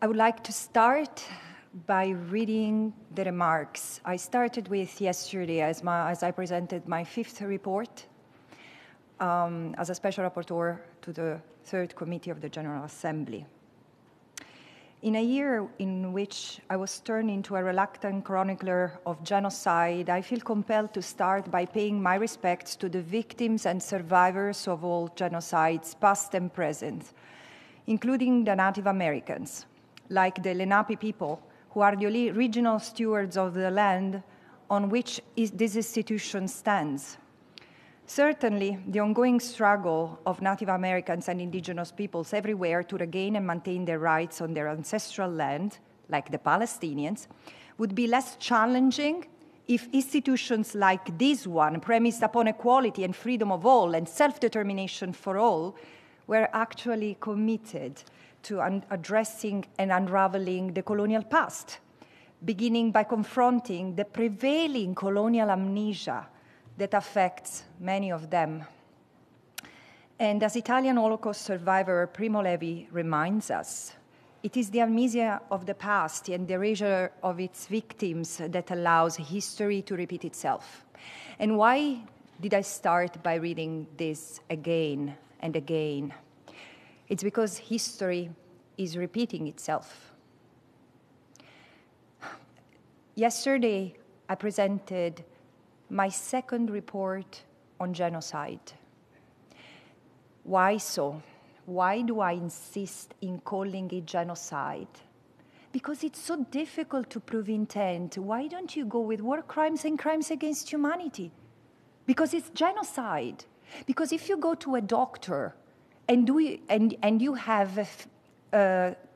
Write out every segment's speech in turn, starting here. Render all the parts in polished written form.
I would like to start by reading the remarks I started with yesterday as I presented my 5th report as a special rapporteur to the 3rd Committee of the General Assembly. In a year in which I was turned into a reluctant chronicler of genocide, I feel compelled to start by paying my respects to the victims and survivors of all genocides, past and present, including the Native Americans, like the Lenape people, who are the original stewards of the land on which this institution stands. Certainly, the ongoing struggle of Native Americans and indigenous peoples everywhere to regain and maintain their rights on their ancestral land, like the Palestinians, would be less challenging if institutions like this one, premised upon equality and freedom of all and self-determination for all, were actually committed to addressing and unraveling the colonial past, beginning by confronting the prevailing colonial amnesia that affects many of them. And as Italian Holocaust survivor Primo Levi reminds us, it is the amnesia of the past and the erasure of its victims that allows history to repeat itself. And why did I start by reading this again and again? It's because history is repeating itself. Yesterday, I presented my 2nd report on genocide. Why so? Why do I insist in calling it genocide? Because it's so difficult to prove intent. Why don't you go with war crimes and crimes against humanity? Because it's genocide. Because if you go to a doctor and you have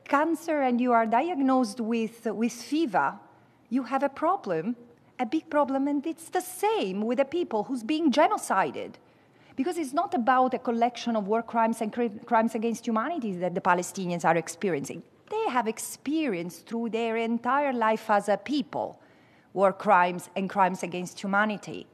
cancer and you are diagnosed with fever, you have a problem, a big problem, and it's the same with the people who's being genocided. Because it's not about a collection of war crimes and crimes against humanity that the Palestinians are experiencing. They have experienced through their entire life as a people war crimes and crimes against humanity.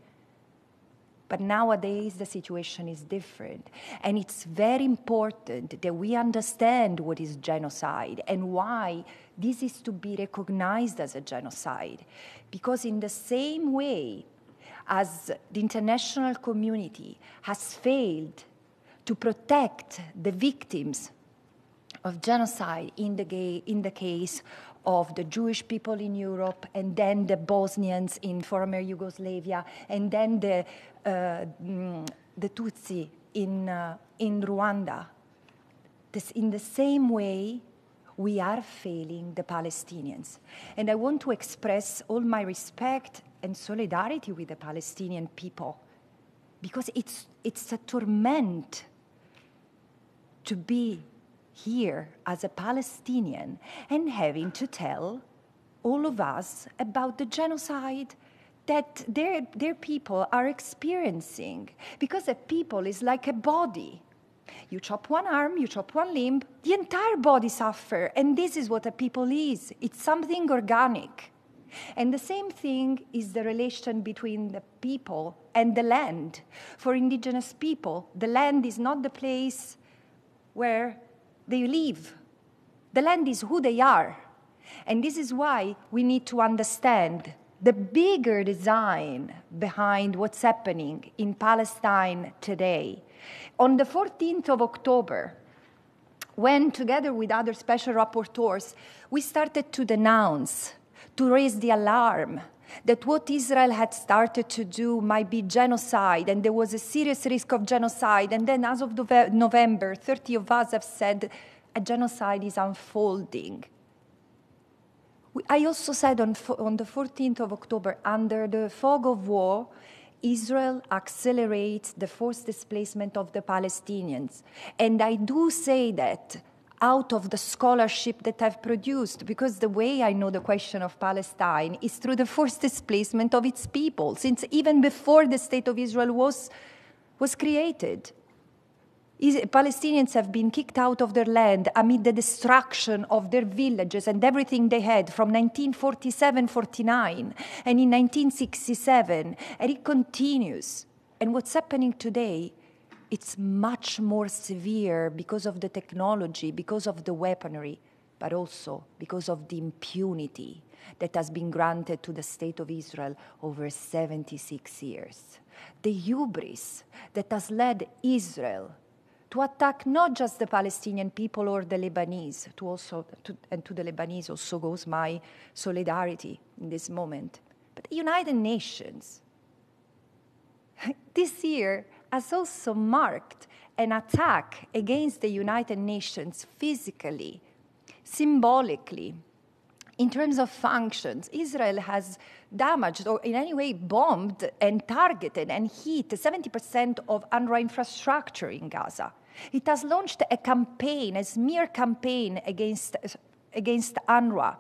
But nowadays, the situation is different. And it's very important that we understand what is genocide and why this is to be recognized as a genocide. Because in the same way as the international community has failed to protect the victims of genocide in the case of the Jewish people in Europe, and then the Bosnians in former Yugoslavia, and then the Tutsi in Rwanda. In the same way, we are failing the Palestinians. And I want to express all my respect and solidarity with the Palestinian people, because it's a torment to be here as a Palestinian and having to tell all of us about the genocide that their people are experiencing. Because a people is like a body. You chop one arm, you chop one limb, the entire body suffers. And this is what a people is. It's something organic. And the same thing is the relation between the people and the land. For indigenous people, the land is not the place where they live. The land is who they are. And this is why we need to understand the bigger design behind what's happening in Palestine today. On the 14th of October, when together with other special rapporteurs, we started to denounce, to raise the alarm that what Israel had started to do might be genocide, and there was a serious risk of genocide. And then as of November, 30 of us have said a genocide is unfolding. I also said on the 14th of October, under the fog of war, Israel accelerates the forced displacement of the Palestinians. And I do say that out of the scholarship that I've produced, because the way I know the question of Palestine is through the forced displacement of its people, since even before the State of Israel was created. Palestinians have been kicked out of their land amid the destruction of their villages and everything they had from 1947-49 and in 1967, and it continues. And what's happening today, it's much more severe because of the technology, because of the weaponry. but also because of the impunity that has been granted to the State of Israel over 76 years. The hubris that has led Israel to attack not just the Palestinian people or the Lebanese, and to the Lebanese also goes my solidarity in this moment, but the United Nations. This year has also marked an attack against the United Nations physically, symbolically. In terms of functions, Israel has damaged or in any way bombed and targeted and hit 70% of UNRWA infrastructure in Gaza. It has launched a campaign, a smear campaign against UNRWA,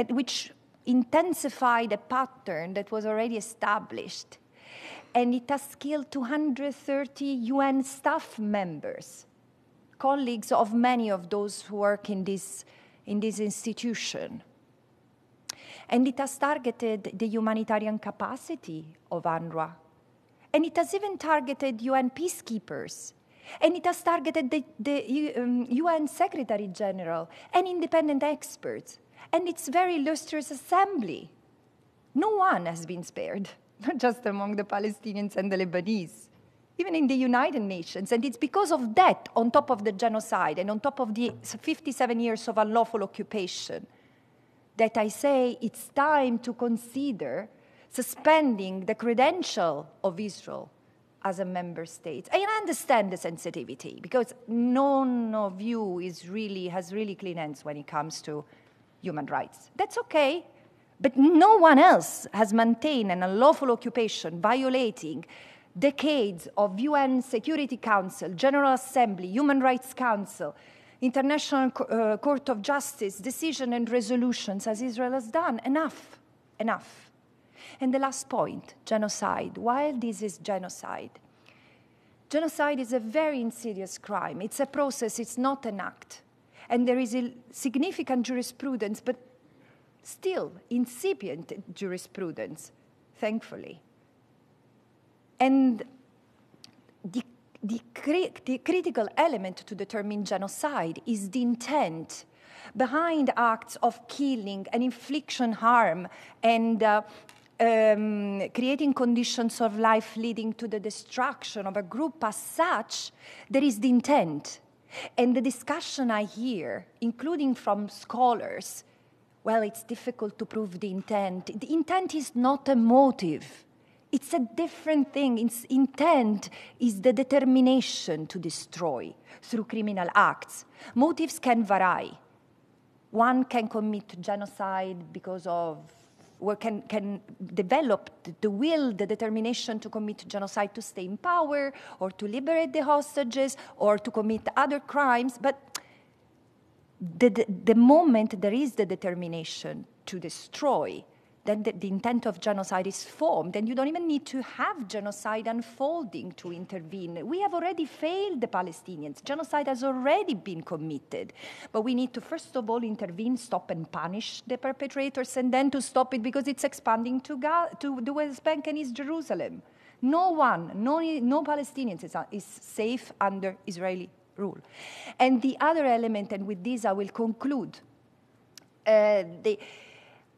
which intensified a pattern that was already established. And it has killed 230 UN staff members, colleagues of many of those who work in this institution. And it has targeted the humanitarian capacity of UNRWA. And it has even targeted UN peacekeepers. And it has targeted the UN Secretary General and independent experts. And its very illustrious assembly. No one has been spared, not just among the Palestinians and the Lebanese, even in the United Nations. And it's because of that, on top of the genocide and on top of the 57 years of unlawful occupation, that I say it's time to consider suspending the credential of Israel as a member state. I understand the sensitivity, because none of you has really clean hands when it comes to human rights. That's okay. But no one else has maintained an unlawful occupation violating decades of UN Security Council, General Assembly, Human Rights Council, International Court of Justice, decision and resolutions as Israel has done. Enough. And the last point, genocide. While this is genocide is a very insidious crime. It's a process, it's not an act. And there is a significant jurisprudence, but still incipient jurisprudence, thankfully. And the critical element to determine genocide is the intent behind acts of killing and infliction harm and creating conditions of life leading to the destruction of a group as such. There is the intent. And the discussion I hear, including from scholars, well, it's difficult to prove the intent. The intent is not a motive. It's a different thing. Its intent is the determination to destroy through criminal acts. Motives can vary. One can commit genocide because of, or can develop the will, the determination to commit genocide to stay in power, or to liberate the hostages, or to commit other crimes. But the moment there is the determination to destroy, then the intent of genocide is formed, and you don't even need to have genocide unfolding to intervene. We have already failed the Palestinians. Genocide has already been committed. But we need to, first of all, intervene, stop and punish the perpetrators, and then to stop it because it's expanding to the West Bank and East Jerusalem. No Palestinians is safe under Israeli rule. And the other element, and with this I will conclude,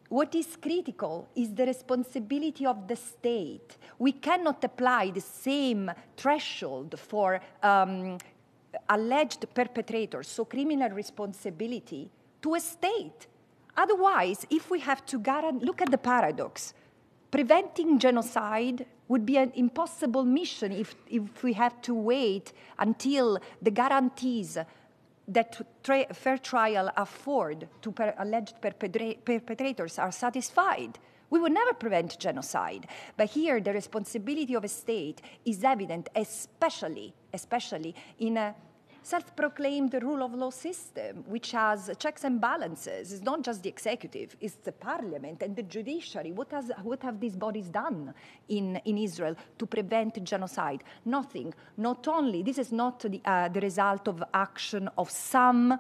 what is critical is the responsibility of the state. We cannot apply the same threshold for alleged perpetrators, so criminal responsibility, to a state. Otherwise, if we have to look at the paradox, preventing genocide would be an impossible mission if we have to wait until the guarantees that fair trial afford to alleged perpetrators are satisfied. We will never prevent genocide. But here, the responsibility of a state is evident, especially in a self-proclaimed rule of law system, which has checks and balances. It's not just the executive, it's the parliament and the judiciary. What have these bodies done in Israel to prevent genocide? Nothing. Not only, this is not the result of action of some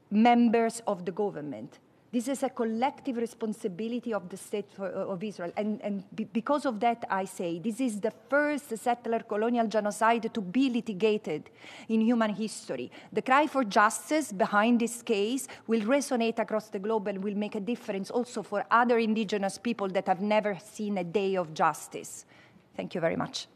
members of the government. This is a collective responsibility of the state of Israel. And because of that, I say, this is the first settler colonial genocide to be litigated in human history. The cry for justice behind this case will resonate across the globe and will make a difference also for other indigenous people that have never seen a day of justice. Thank you very much.